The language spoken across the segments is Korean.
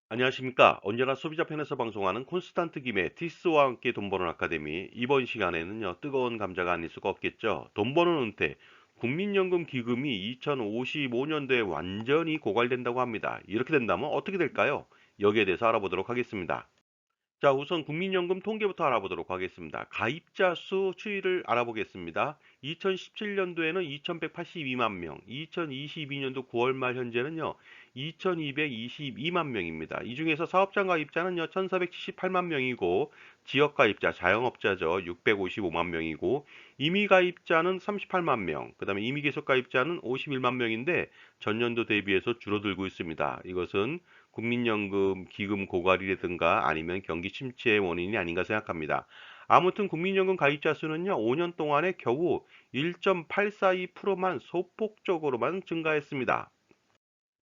안녕하십니까. 언제나 소비자 편에서 방송하는 콘스탄트 김의 티스와 함께 돈 버는 아카데미. 이번 시간에는요, 뜨거운 감자가 아닐 수가 없겠죠. 돈 버는 은퇴. 국민연금 기금이 2055년도에 완전히 고갈된다고 합니다. 이렇게 된다면 어떻게 될까요? 여기에 대해서 알아보도록 하겠습니다. 자, 우선 국민연금 통계부터 알아보도록 하겠습니다. 가입자 수 추이를 알아보겠습니다. 2017년도에는 2182만 명, 2022년도 9월 말 현재는요, 2222만 명입니다. 이 중에서 사업자 가입자는요, 1478만 명이고, 지역 가입자, 자영업자죠, 655만 명이고, 임의 가입자는 38만 명, 그 다음에 임의 계속 가입자는 51만 명인데, 전년도 대비해서 줄어들고 있습니다. 이것은 국민연금 기금 고갈이라든가 아니면 경기 침체의 원인이 아닌가 생각합니다. 아무튼 국민연금 가입자 수는요, 5년 동안에 겨우 1.842%만 소폭적으로만 증가했습니다.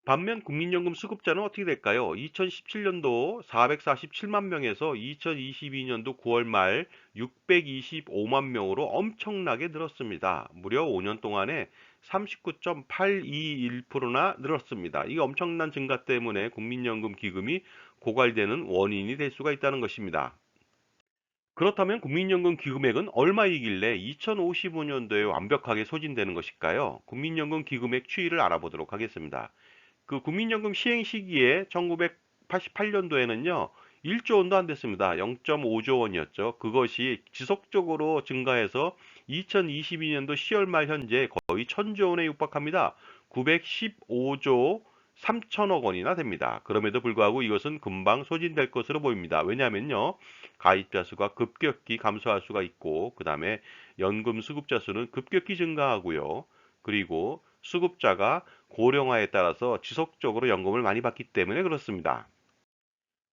반면 국민연금 수급자는 어떻게 될까요? 2017년도 447만 명에서 2022년도 9월 말 625만 명으로 엄청나게 늘었습니다. 무려 5년 동안에 39.821%나 늘었습니다. 이 엄청난 증가 때문에 국민연금 기금이 고갈되는 원인이 될 수가 있다는 것입니다. 그렇다면 국민연금 기금액은 얼마이길래 2055년도에 완벽하게 소진되는 것일까요? 국민연금 기금액 추이를 알아보도록 하겠습니다. 그 국민연금 시행 시기에 1988년도에는요, 1조 원도 안 됐습니다. 0.5조 원이었죠. 그것이 지속적으로 증가해서 2022년도 10월 말 현재 거의 1000조 원에 육박합니다. 915조 3천억 원이나 됩니다. 그럼에도 불구하고 이것은 금방 소진될 것으로 보입니다. 왜냐하면요, 가입자 수가 급격히 감소할 수가 있고, 그 다음에 연금 수급자 수는 급격히 증가하고요. 그리고 수급자가 고령화에 따라서 지속적으로 연금을 많이 받기 때문에 그렇습니다.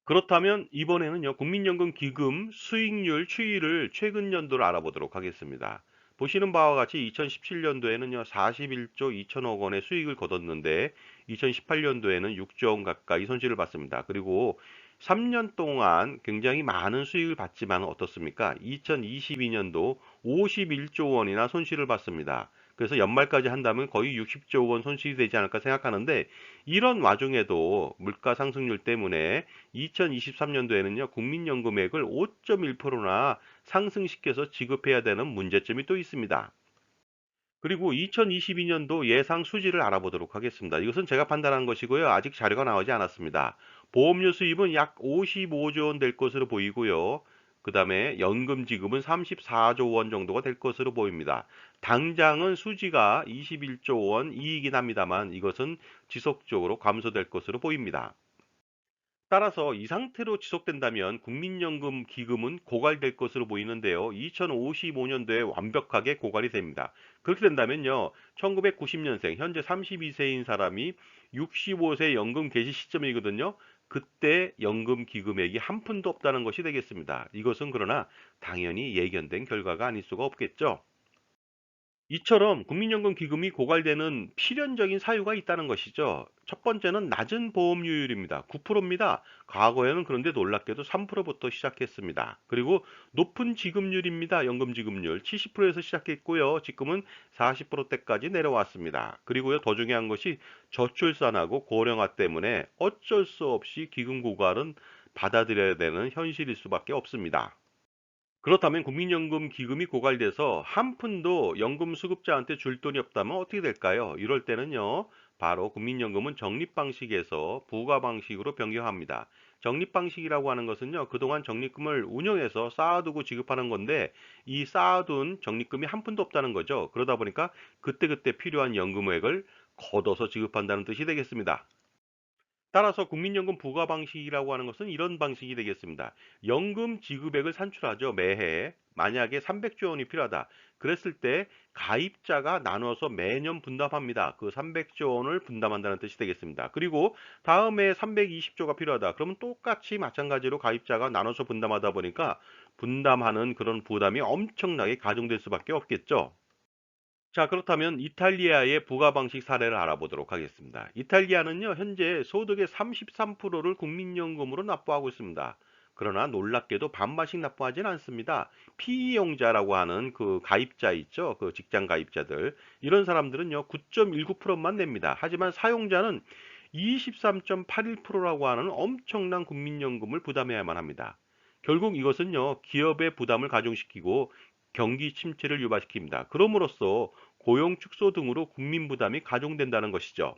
그렇다면 이번에는요, 국민연금 기금 수익률 추이를 최근 연도를 알아보도록 하겠습니다. 보시는 바와 같이 2017년도에는요, 41조 2천억 원의 수익을 거뒀는데 2018년도에는 6조 원 가까이 손실을 봤습니다. 그리고 3년 동안 굉장히 많은 수익을 봤지만 어떻습니까? 2022년도 51조 원이나 손실을 봤습니다. 그래서 연말까지 한다면 거의 60조 원 손실이 되지 않을까 생각하는데, 이런 와중에도 물가 상승률 때문에 2023년도에는요, 국민연금액을 5.1%나 상승시켜서 지급해야 되는 문제점이 또 있습니다. 그리고 2022년도 예상 수지를 알아보도록 하겠습니다. 이것은 제가 판단한 것이고요. 아직 자료가 나오지 않았습니다. 보험료 수입은 약 55조 원 될 것으로 보이고요. 그 다음에 연금 지급은 34조 원 정도가 될 것으로 보입니다. 당장은 수지가 21조 원 이익이긴 합니다만 이것은 지속적으로 감소될 것으로 보입니다. 따라서 이 상태로 지속된다면 국민연금 기금은 고갈될 것으로 보이는데요. 2055년도에 완벽하게 고갈이 됩니다. 그렇게 된다면요. 1990년생, 현재 32세인 사람이 65세 연금 개시 시점이거든요. 그때 연금 기금액이 한 푼도 없다는 것이 되겠습니다. 이것은 그러나 당연히 예견된 결과가 아닐 수가 없겠죠. 이처럼 국민연금 기금이 고갈되는 필연적인 사유가 있다는 것이죠. 첫 번째는 낮은 보험료율입니다. 9%입니다. 과거에는 그런데 놀랍게도 3%부터 시작했습니다. 그리고 높은 지급률입니다. 연금 지급률 70%에서 시작했고요. 지금은 40%대까지 내려왔습니다. 그리고요, 더 중요한 것이 저출산하고 고령화 때문에 어쩔 수 없이 기금 고갈은 받아들여야 되는 현실일 수밖에 없습니다. 그렇다면 국민연금 기금이 고갈돼서 한 푼도 연금 수급자한테 줄 돈이 없다면 어떻게 될까요? 이럴 때는요, 바로 국민연금은 적립 방식에서 부과 방식으로 변경합니다. 적립 방식이라고 하는 것은요, 그동안 적립금을 운영해서 쌓아두고 지급하는 건데, 이 쌓아둔 적립금이 한 푼도 없다는 거죠. 그러다 보니까 그때그때 필요한 연금액을 걷어서 지급한다는 뜻이 되겠습니다. 따라서 국민연금 부과 방식이라고 하는 것은 이런 방식이 되겠습니다. 연금 지급액을 산출하죠. 매해. 만약에 300조 원이 필요하다. 그랬을 때 가입자가 나눠서 매년 분담합니다. 그 300조 원을 분담한다는 뜻이 되겠습니다. 그리고 다음에 320조가 필요하다. 그러면 똑같이 마찬가지로 가입자가 나눠서 분담하다 보니까 분담하는 그런 부담이 엄청나게 가중될 수밖에 없겠죠. 자, 그렇다면 이탈리아의 부가 방식 사례를 알아보도록 하겠습니다. 이탈리아는요, 현재 소득의 33%를 국민연금으로 납부하고 있습니다. 그러나 놀랍게도 반반씩 납부하진 않습니다. 피이용자라고 하는 그 가입자 있죠? 그 직장 가입자들. 이런 사람들은요, 9.19%만 냅니다. 하지만 사용자는 23.81%라고 하는 엄청난 국민연금을 부담해야만 합니다. 결국 이것은요, 기업의 부담을 가중시키고 경기 침체를 유발시킵니다. 그럼으로써 고용 축소 등으로 국민 부담이 가중된다는 것이죠.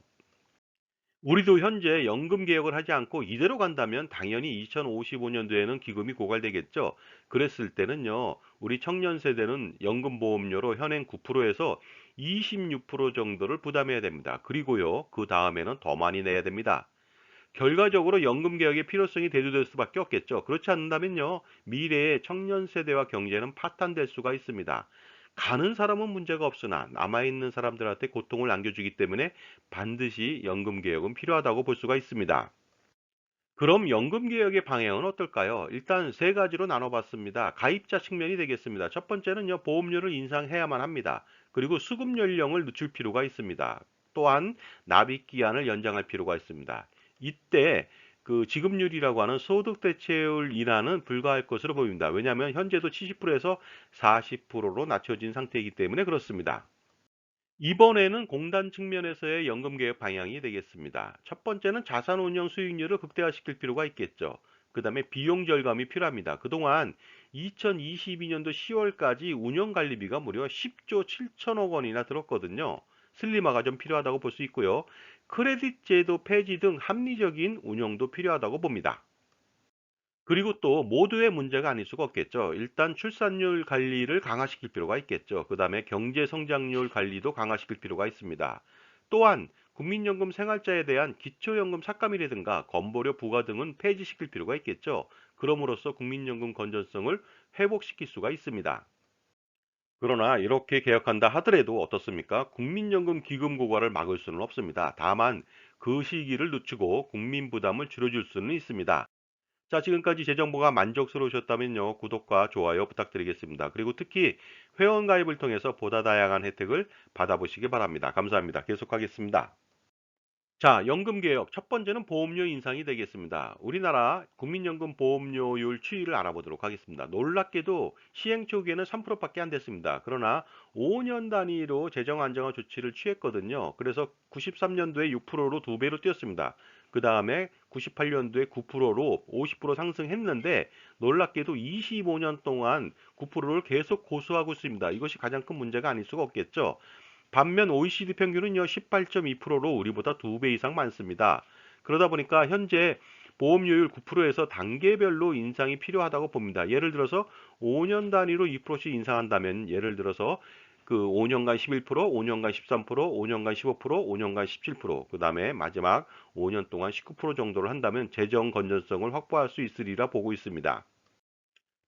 우리도 현재 연금 개혁을 하지 않고 이대로 간다면 당연히 2055년도에는 기금이 고갈되겠죠. 그랬을 때는요, 우리 청년 세대는 연금 보험료로 현행 9%에서 26% 정도를 부담해야 됩니다. 그리고요, 그 다음에는 더 많이 내야 됩니다. 결과적으로 연금 개혁의 필요성이 대두될 수밖에 없겠죠. 그렇지 않는다면요, 미래의 청년 세대와 경제는 파탄될 수가 있습니다. 가는 사람은 문제가 없으나 남아있는 사람들한테 고통을 안겨주기 때문에 반드시 연금 개혁은 필요하다고 볼 수가 있습니다. 그럼 연금 개혁의 방향은 어떨까요? 일단 세 가지로 나눠봤습니다. 가입자 측면이 되겠습니다. 첫 번째는요, 보험료를 인상해야만 합니다. 그리고 수급 연령을 늦출 필요가 있습니다. 또한 납입 기한을 연장할 필요가 있습니다. 이때 그 지급률이라고 하는 소득 대체율 인하는 불가할 것으로 보입니다. 왜냐하면 현재도 70%에서 40%로 낮춰진 상태이기 때문에 그렇습니다. 이번에는 공단 측면에서의 연금 개혁 방향이 되겠습니다. 첫 번째는 자산 운용 수익률을 극대화시킬 필요가 있겠죠. 그 다음에 비용 절감이 필요합니다. 그동안 2022년도 10월까지 운영 관리비가 무려 10조 7천억 원이나 들었거든요. 슬림화가 좀 필요하다고 볼 수 있고요. 크레딧 제도 폐지 등 합리적인 운영도 필요하다고 봅니다. 그리고 또 모두의 문제가 아닐 수가 없겠죠. 일단 출산율 관리를 강화시킬 필요가 있겠죠. 그 다음에 경제 성장률 관리도 강화시킬 필요가 있습니다. 또한 국민연금 생활자에 대한 기초연금 삭감이라든가 건보료 부과 등은 폐지시킬 필요가 있겠죠. 그럼으로써 국민연금 건전성을 회복시킬 수가 있습니다. 그러나 이렇게 개혁한다 하더라도 어떻습니까? 국민연금 기금 고갈을 막을 수는 없습니다. 다만 그 시기를 늦추고 국민 부담을 줄여줄 수는 있습니다. 자, 지금까지 제 정보가 만족스러우셨다면요, 구독과 좋아요 부탁드리겠습니다. 그리고 특히 회원 가입을 통해서 보다 다양한 혜택을 받아보시기 바랍니다. 감사합니다. 계속하겠습니다. 자, 연금 개혁. 첫 번째는 보험료 인상이 되겠습니다. 우리나라 국민연금 보험료율 추이를 알아보도록 하겠습니다. 놀랍게도 시행 초기에는 3%밖에 안 됐습니다. 그러나 5년 단위로 재정 안정화 조치를 취했거든요. 그래서 93년도에 6%로 두 배로 뛰었습니다. 그 다음에 98년도에 9%로 50% 상승했는데 놀랍게도 25년 동안 9%를 계속 고수하고 있습니다. 이것이 가장 큰 문제가 아닐 수가 없겠죠. 반면 OECD 평균은요, 18.2%로 우리보다 두 배 이상 많습니다. 그러다 보니까 현재 보험료율 9%에서 단계별로 인상이 필요하다고 봅니다. 예를 들어서 5년 단위로 2%씩 인상한다면, 예를 들어서 그 5년간 11%, 5년간 13%, 5년간 15%, 5년간 17%, 그 다음에 마지막 5년 동안 19% 정도를 한다면 재정 건전성을 확보할 수 있으리라 보고 있습니다.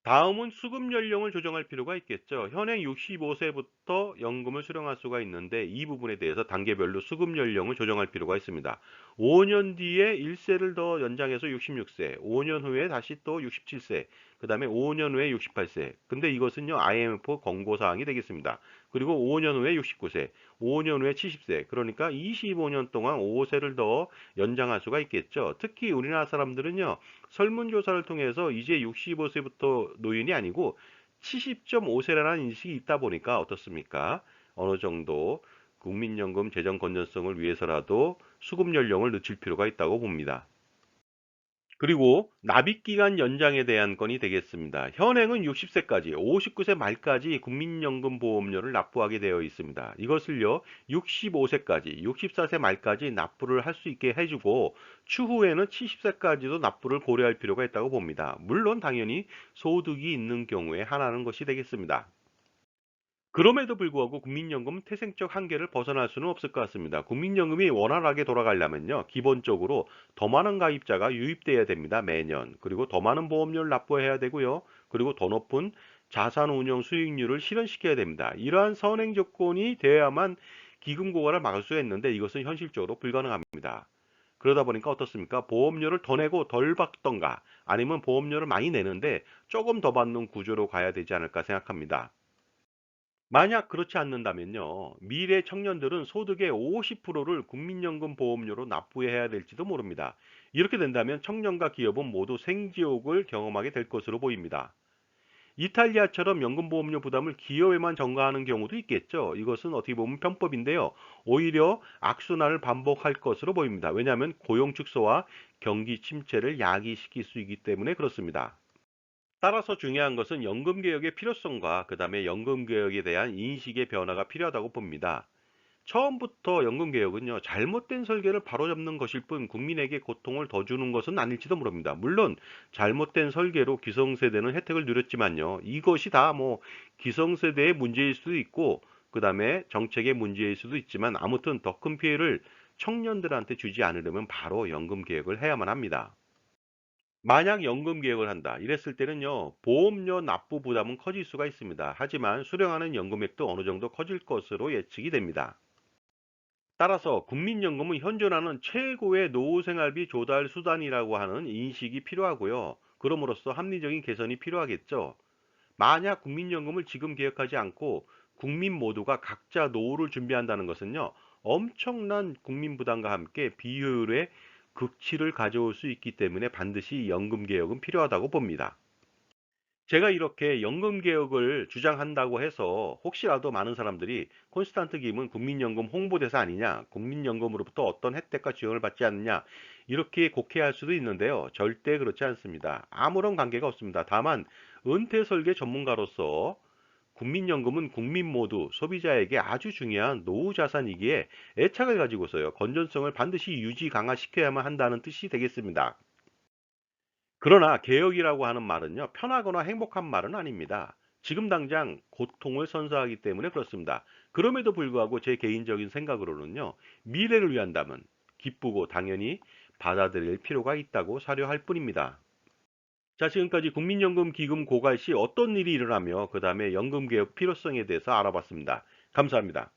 다음은 수급 연령을 조정할 필요가 있겠죠. 현행 65세부터 연금을 수령할 수가 있는데 이 부분에 대해서 단계별로 수급 연령을 조정할 필요가 있습니다. 5년 뒤에 1세를 더 연장해서 66세, 5년 후에 다시 또 67세, 그 다음에 5년 후에 68세. 근데 이것은요, IMF 권고사항이 되겠습니다. 그리고 5년 후에 69세, 5년 후에 70세, 그러니까 25년 동안 5세를 더 연장할 수가 있겠죠. 특히 우리나라 사람들은요, 설문조사를 통해서 이제 65세부터 노인이 아니고 70.5세라는 인식이 있다 보니까 어떻습니까? 어느 정도 국민연금 재정 건전성을 위해서라도 수급 연령을 늦출 필요가 있다고 봅니다. 그리고 납입기간 연장에 대한 건이 되겠습니다. 현행은 60세까지, 59세 말까지 국민연금 보험료를 납부하게 되어 있습니다. 이것을요, 65세까지, 64세 말까지 납부를 할 수 있게 해주고, 추후에는 70세까지도 납부를 고려할 필요가 있다고 봅니다. 물론 당연히 소득이 있는 경우에 하나는 것이 되겠습니다. 그럼에도 불구하고 국민연금은 태생적 한계를 벗어날 수는 없을 것 같습니다. 국민연금이 원활하게 돌아가려면요, 기본적으로 더 많은 가입자가 유입돼야 됩니다, 매년. 그리고 더 많은 보험료를 납부해야 되고요. 그리고 더 높은 자산 운용 수익률을 실현시켜야 됩니다. 이러한 선행 조건이 되어야만 기금 고갈을 막을 수가 있는데 이것은 현실적으로 불가능합니다. 그러다 보니까 어떻습니까? 보험료를 더 내고 덜 받던가 아니면 보험료를 많이 내는데 조금 더 받는 구조로 가야 되지 않을까 생각합니다. 만약 그렇지 않는다면요, 미래 청년들은 소득의 50%를 국민연금 보험료로 납부해야 될지도 모릅니다. 이렇게 된다면 청년과 기업은 모두 생지옥을 경험하게 될 것으로 보입니다. 이탈리아처럼 연금보험료 부담을 기업에만 전가하는 경우도 있겠죠. 이것은 어떻게 보면 편법인데요. 오히려 악순환을 반복할 것으로 보입니다. 왜냐하면 고용 축소와 경기 침체를 야기시킬 수 있기 때문에 그렇습니다. 따라서 중요한 것은 연금 개혁의 필요성과 그다음에 연금 개혁에 대한 인식의 변화가 필요하다고 봅니다. 처음부터 연금 개혁은요, 잘못된 설계를 바로잡는 것일 뿐 국민에게 고통을 더 주는 것은 아닐지도 모릅니다. 물론 잘못된 설계로 기성세대는 혜택을 누렸지만요, 이것이 다 뭐 기성세대의 문제일 수도 있고 그다음에 정책의 문제일 수도 있지만 아무튼 더 큰 피해를 청년들한테 주지 않으려면 바로 연금 개혁을 해야만 합니다. 만약 연금 개혁을 한다 이랬을 때는요, 보험료 납부 부담은 커질 수가 있습니다. 하지만 수령하는 연금액도 어느 정도 커질 것으로 예측이 됩니다. 따라서 국민연금은 현존하는 최고의 노후생활비 조달 수단이라고 하는 인식이 필요하고요. 그럼으로써 합리적인 개선이 필요하겠죠. 만약 국민연금을 지금 개혁하지 않고 국민 모두가 각자 노후를 준비한다는 것은요, 엄청난 국민 부담과 함께 비효율의 극치를 가져올 수 있기 때문에 반드시 연금 개혁은 필요하다고 봅니다. 제가 이렇게 연금 개혁을 주장한다고 해서 혹시라도 많은 사람들이 콘스탄트 김은 국민연금 홍보대사 아니냐, 국민연금으로부터 어떤 혜택과 지원을 받지 않느냐, 이렇게 곡해할 수도 있는데요. 절대 그렇지 않습니다. 아무런 관계가 없습니다. 다만, 은퇴 설계 전문가로서 국민연금은 국민 모두 소비자에게 아주 중요한 노후 자산이기에 애착을 가지고서요, 건전성을 반드시 유지 강화시켜야만 한다는 뜻이 되겠습니다. 그러나 개혁이라고 하는 말은요, 편하거나 행복한 말은 아닙니다. 지금 당장 고통을 선사하기 때문에 그렇습니다. 그럼에도 불구하고 제 개인적인 생각으로는요, 미래를 위한다면 기쁘고 당연히 받아들일 필요가 있다고 사료할 뿐입니다. 자, 지금까지 국민연금 기금 고갈 시 어떤 일이 일어나며 그 다음에 연금 개혁 필요성에 대해서 알아봤습니다. 감사합니다.